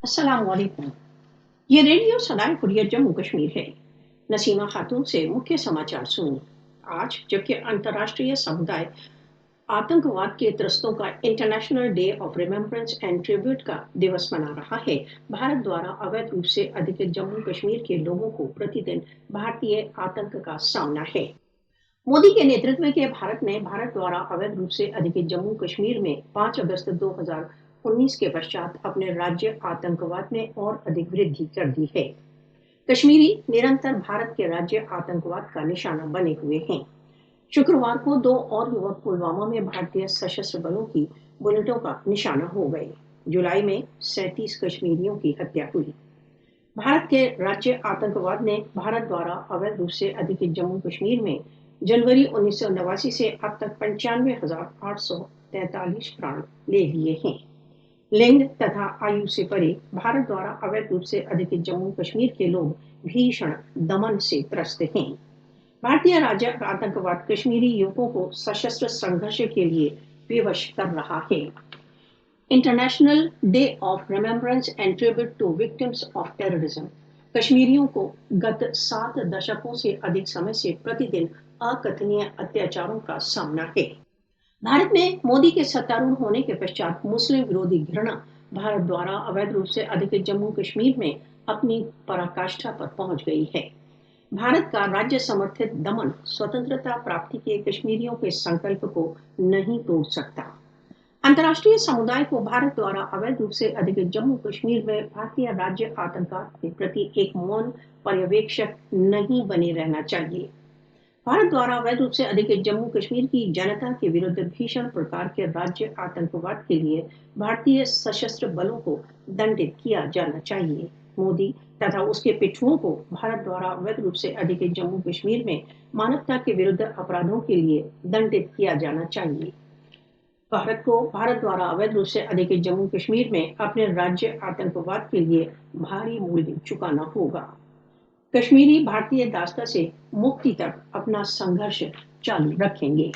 अस्सलाम वालेकुम। ये रेडियो सदाए हुर्रियत जम्मू कश्मीर है। नसीमा खातून से मुख्य समाचार सुनिए। आज जबकि अंतर्राष्ट्रीय समुदाय आतंकवाद के त्रस्तों का international day of remembrance and tribute का दिवस मना रहा है, भारत द्वारा अवैध रूप से अधिकृत जम्मू कश्मीर के लोगों को प्रतिदिन भारतीय आतंक का सामना है। मोदी के नेतृत्व के भारत द्वारा अवैध रूप से अधिकृत जम्मू कश्मीर में 5 अगस्त 2019 के पश्चात अपने राज्य आतंकवाद में और अधिक वृद्धि कर दी है। कश्मीरी निरंतर भारत के राज्य आतंकवाद का निशाना बने हुए हैं। शुक्रवार को 2 और युवक पुलवामा में भारतीय सशस्त्र बलों की बुलेटों का निशाना हो गए। जुलाई में 37 कश्मीरियों की हत्या हुई। भारत के राज्य आतंकवाद ने भारत द्वारा अवैध रूप से अधिकृत जम्मू कश्मीर में जनवरी 1989 से अब तक 95,843 प्राण ले लिए हैं। लिंग तथा आयु से परे भारत द्वारा अवैध रूप से अधिकृत जम्मू कश्मीर के लोग भीषण दमन से त्रस्त हैं। भारतीय राज्य आतंकवाद कश्मीरी युवकों को सशस्त्र संघर्ष के लिए विवश कर रहा है। International day of remembrance and tribute to victims of terrorism कश्मीरियों को गत 7 दशकों से अधिक समय से प्रतिदिन अकथनीय अत्याचारों का सामना है। भारत में मोदी के सत्तारूढ़ होने के पश्चात मुस्लिम विरोधी घृणा भारत द्वारा अवैध रूप से अधिकृत जम्मू कश्मीर में अपनी पराकाष्ठा पर पहुंच गई है। भारत का राज्य समर्थित दमन स्वतंत्रता प्राप्ति के कश्मीरियों के संकल्प को नहीं तोड़ सकता। अंतर्राष्ट्रीय समुदाय को भारत द्वारा अवैध रूप से अधिकृत जम्मू कश्मीर में भारतीय राज्य आतंकवाद के प्रति एक मौन पर्यवेक्षक नहीं बने रहना चाहिए। भारत द्वारा अवैध रूप से अधिकृत जम्मू कश्मीर की जनता के विरुद्ध भीषण प्रकार के राज्य आतंकवाद के लिए भारतीय सशस्त्र बलों को दंडित किया जाना चाहिए। मोदी तथा उसके पिछुओं को भारत द्वारा अवैध रूप से अधिकृत जम्मू कश्मीर में मानवता के विरुद्ध अपराधों के लिए दंडित किया जाना चाहिए। भारत को भारत द्वारा अवैध रूप से अधिकृत जम्मू कश्मीर में अपने राज्य आतंकवाद के लिए भारी मूल्य चुकाना होगा। कश्मीरी भारतीय दास्ता से मुक्ति तक अपना संघर्ष चालू रखेंगे।